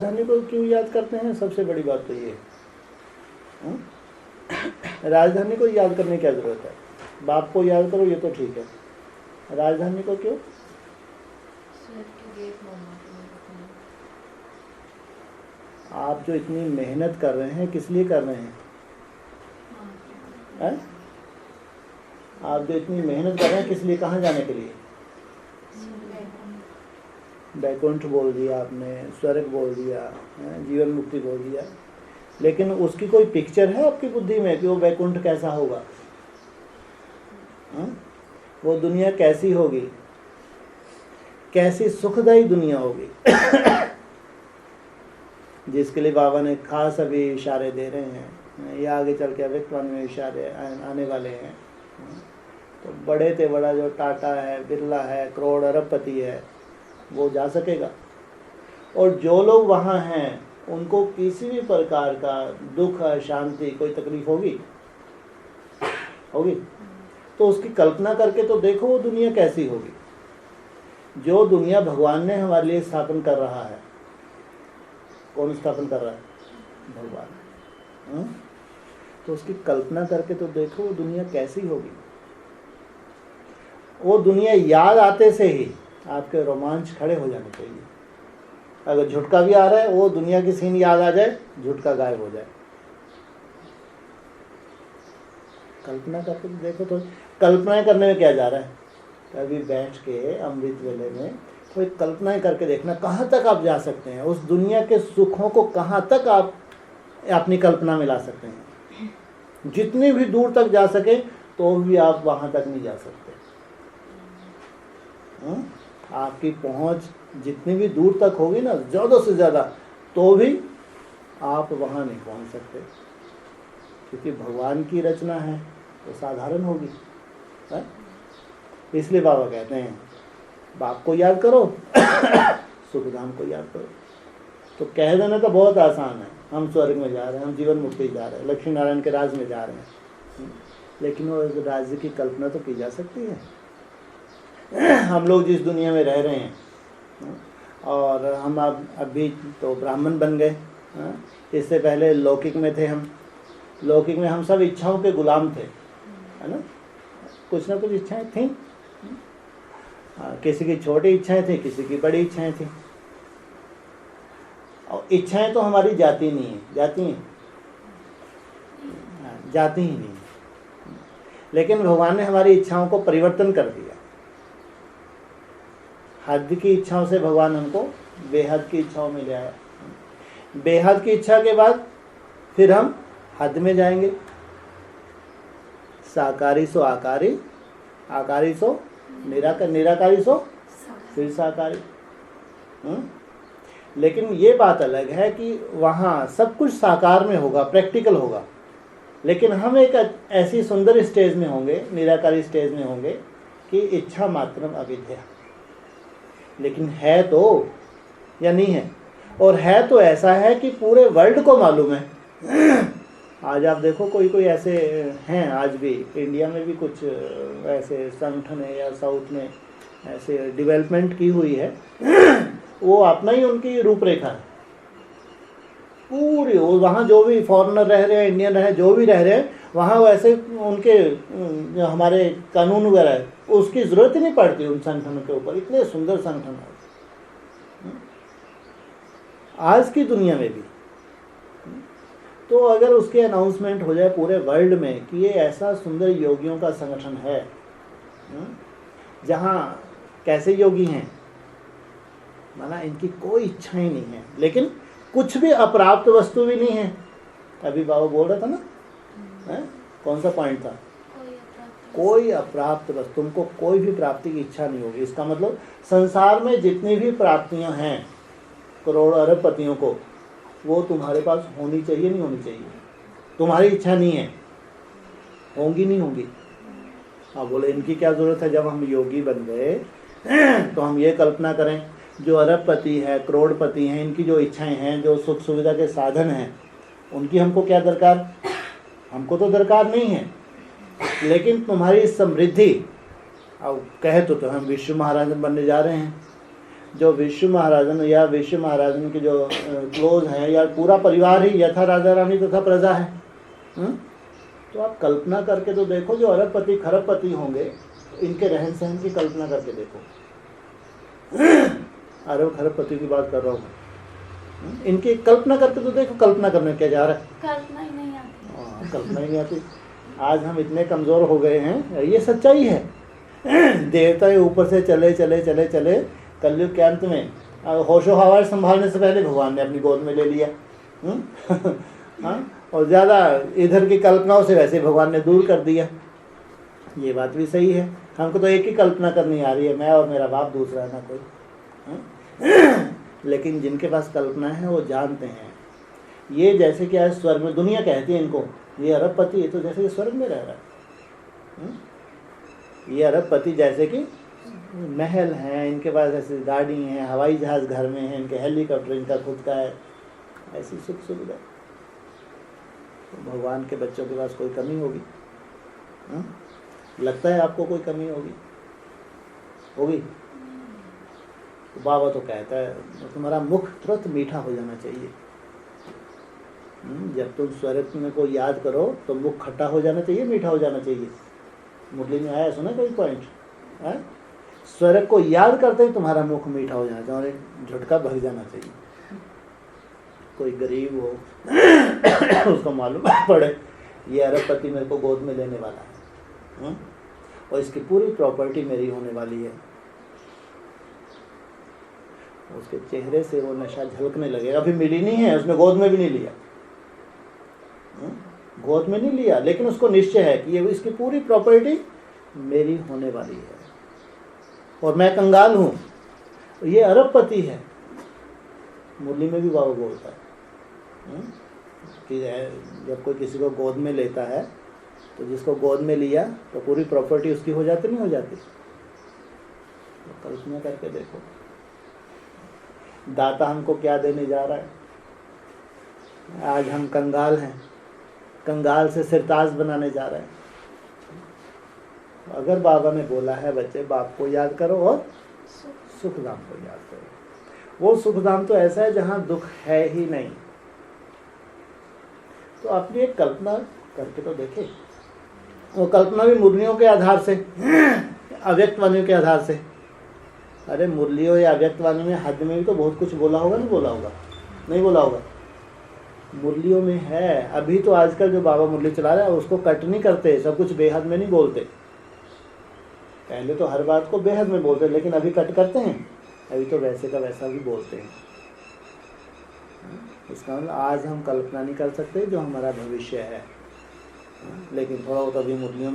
राजधानी को क्यों याद करते हैं? सबसे बड़ी बात तो ये है, राजधानी को याद करने की क्या जरूरत है? बाप को याद करो ये तो ठीक है, राजधानी को क्यों? आप जो इतनी मेहनत कर रहे हैं किस लिए कर रहे हैं? आप जो इतनी मेहनत कर रहे हैं किस लिए, कहाँ जाने के लिए? वैकुंठ बोल दिया आपने, स्वर्ग बोल दिया, जीवन मुक्ति बोल दिया, लेकिन उसकी कोई पिक्चर है आपकी बुद्धि में कि वो वैकुंठ कैसा होगा? वो दुनिया कैसी होगी, कैसी सुखदायी दुनिया होगी जिसके लिए बाबा ने खास अभी इशारे दे रहे हैं। ये आगे चल के अव्यक्तवाणी में इशारे आने वाले हैं। तो बड़े से बड़ा जो टाटा है, बिरला है, करोड़ अरबपति है, वो जा सकेगा। और जो लोग वहाँ हैं उनको किसी भी प्रकार का दुख, शांति, कोई तकलीफ होगी? तो उसकी कल्पना करके तो देखो वो दुनिया कैसी होगी। जो दुनिया भगवान ने हमारे लिए स्थापन कर रहा है, कौन स्थापन कर रहा है? भगवान। तो उसकी कल्पना करके तो देखो वो दुनिया कैसी होगी। वो दुनिया याद आते से ही आपके रोमांच खड़े हो जाने चाहिए। अगर झुटका भी आ रहा है, वो दुनिया की सीन याद आ जाए, झुटका गायब हो जाए। कल्पना करके देखो तो, कल्पनाएं करने में क्या जा रहा है? कभी बैठ के अमृत वेले में कोई कल्पनाएं करके देखना, कहाँ तक आप जा सकते हैं। उस दुनिया के सुखों को कहाँ तक आप अपनी कल्पना में ला सकते हैं। जितनी भी दूर तक जा सके तो भी आप वहाँ तक नहीं जा सकते। आपकी पहुँच जितनी भी दूर तक होगी ना, ज़्यादा से ज़्यादा, तो भी आप वहाँ नहीं पहुँच सकते, क्योंकि भगवान की रचना है तो साधारण होगी। इसलिए बाबा कहते हैं बाप को याद करो सुखधाम को याद करो। तो कह देना तो बहुत आसान है, हम स्वर्ग में जा रहे हैं, हम जीवन मुक्ति जा रहे हैं, लक्ष्मी नारायण के राज में जा रहे हैं, लेकिन वो राज्य की कल्पना तो की जा सकती है। हम लोग जिस दुनिया में रह रहे हैं, और हम अब अभी तो ब्राह्मण बन गए, इससे पहले लौकिक में थे। हम लौकिक में हम सब इच्छाओं के गुलाम थे, है ना। कुछ ना कुछ इच्छाएं थीं, किसी की छोटी इच्छाएं थी, किसी की बड़ी इच्छाएं थी। और इच्छाएं तो हमारी जाती नहीं है, जाती ही नहीं। लेकिन भगवान ने हमारी इच्छाओं को परिवर्तन कर दिया। हद की इच्छाओं से भगवान हमको बेहद की इच्छाओं में ले आया। बेहद की इच्छा के बाद फिर हम हद में जाएंगे। साकारी सो आकारी, आकारी सो निराकार, निराकारी सो फिर साकारी। लेकिन ये बात अलग है कि वहाँ सब कुछ साकार में होगा, प्रैक्टिकल होगा, लेकिन हम एक ऐसी सुंदर स्टेज में होंगे, निराकारी स्टेज में होंगे कि इच्छा मात्रम अविद्या। लेकिन है तो या नहीं है? और है तो ऐसा है कि पूरे वर्ल्ड को मालूम है। आज आप देखो कोई कोई ऐसे हैं, आज भी इंडिया में भी कुछ ऐसे संगठन है या साउथ में ऐसे डेवलपमेंट की हुई है, वो अपना ही उनकी रूपरेखा है पूरी। वो वहाँ जो भी फॉरेनर रह रहे हैं, इंडियन रहे, जो भी रह रहे हैं, वहाँ वैसे उनके जो हमारे कानून वगैरह है उसकी ज़रूरत ही नहीं पड़ती उन संगठनों के ऊपर। इतने सुंदर संगठन है आज की दुनिया में भी। तो अगर उसके अनाउंसमेंट हो जाए पूरे वर्ल्ड में कि ये ऐसा सुंदर योगियों का संगठन है, जहाँ कैसे योगी हैं, माना इनकी कोई इच्छाएं नहीं है, लेकिन कुछ भी अप्राप्त वस्तु भी नहीं है। अभी बाबा बोल रहा था ना, कौन सा पॉइंट था? कोई अप्राप्त वस्तु, तुमको कोई भी प्राप्ति की इच्छा नहीं होगी। इसका मतलब संसार में जितनी भी प्राप्तियां हैं करोड़ अरबपतियों को, वो तुम्हारे पास होनी चाहिए, नहीं होनी चाहिए? तुम्हारी इच्छा नहीं है, होंगी नहीं होंगी? हाँ, बोले इनकी क्या ज़रूरत है? जब हम योगी बन गए तो हम ये कल्पना करें, जो अरबपति है, करोड़पति हैं, इनकी जो इच्छाएं हैं, जो सुख सुविधा के साधन हैं, उनकी हमको क्या दरकार? हमको तो दरकार नहीं है। लेकिन तुम्हारी समृद्धि, अब कहे तो हम विश्व महाराज बनने जा रहे हैं, जो विश्व महाराजन या विश्व महाराजन के जो क्लोज हैं या पूरा परिवार ही यथा राजा रानी तथा प्रजा है। तो आप कल्पना करके तो देखो, जो अरबपति खरबपति होंगे इनके रहन सहन की कल्पना करके देखो। अरब खरबपति की बात कर रहा हूँ, इनकी कल्पना करके तो देखो। कल्पना करने क्या जा रहा है, कल्पना ही नहीं आती। कल्पना ही नहीं आती। आज हम इतने कमज़ोर हो गए हैं, ये सच्चाई है। देवता के ऊपर से चले चले चले चले कलयुग के अंत में होशो हवास संभालने से पहले भगवान ने अपनी गोद में ले लिया। हाँ, और ज़्यादा इधर की कल्पनाओं से वैसे भगवान ने दूर कर दिया। ये बात भी सही है। हमको तो एक ही कल्पना करनी आ रही है, मैं और मेरा बाप, दूसरा ना कोई। लेकिन जिनके पास कल्पना है वो जानते हैं। ये जैसे कि आज स्वर्ग में, दुनिया कहती है इनको, ये अरबपति है तो जैसे कि स्वर्ग में रह रहा है। ये अरबपति जैसे कि महल हैं, इनके पास ऐसी गाड़ी हैं, हवाई जहाज़ घर में है, इनके हेलीकॉप्टर इनका खुद का है, ऐसी सुख सुविधा। तो भगवान के बच्चों के पास कोई कमी होगी? लगता है आपको कोई कमी होगी? तो बाबा तो कहता है तुम्हारा मुख तुरंत मीठा हो जाना चाहिए। जब तुम स्वर्ग में को याद करो तो मुख खट्टा हो जाना चाहिए, मीठा हो जाना चाहिए। मुरली में आया, सुना कोई पॉइंट? स्वर्ग को याद करते ही तुम्हारा मुख मीठा हो जाना चाहिए, झटका भग जाना चाहिए। कोई गरीब हो उसको मालूम पड़े ये अरबपति मेरे को गोद में लेने वाला है, और इसकी पूरी प्रॉपर्टी मेरी होने वाली है, उसके चेहरे से वो नशा झलकने लगेगा। अभी मिली नहीं है, उसने गोद में भी नहीं लिया, गोद में नहीं लिया, लेकिन उसको निश्चय है कि ये इसकी पूरी प्रॉपर्टी मेरी होने वाली है और मैं कंगाल हूँ। ये अरबपति है। मुरली में भी बाबा बोलता है कि जब कोई किसी को गोद में लेता है तो जिसको गोद में लिया तो पूरी प्रॉपर्टी उसकी हो जाती, नहीं हो जाती? तो कल्पना करके देखो, दाता हमको क्या देने जा रहा है। आज हम कंगाल हैं, कंगाल से सिरताज बनाने जा रहे हैं। अगर बाबा ने बोला है बच्चे बाप को याद करो और सुखधाम को याद करो, वो सुखधाम तो ऐसा है जहाँ दुख है ही नहीं। तो अपनी एक कल्पना करके तो देखे। वो कल्पना भी मुरलियों के आधार से, अव्यक्त वाणियों के आधार से। अरे मुरलियों या अव्यक्त वाणी में हद में भी तो बहुत कुछ बोला होगा, नहीं बोला होगा? नहीं बोला होगा? मुरलियों में है। अभी तो आजकल जो बाबा मुरली चला रहा है उसको कट नहीं करते, सब कुछ बेहद में नहीं बोलते। पहले तो हर बात को बेहद में बोलते, लेकिन अभी कट करते हैं। अभी तो वैसे का वैसा भी बोलते हैं। इसका मतलब आज हम कल्पना नहीं कर सकते जो हमारा भविष्य है, लेकिन थोड़ा बहुत अभी मुरलियों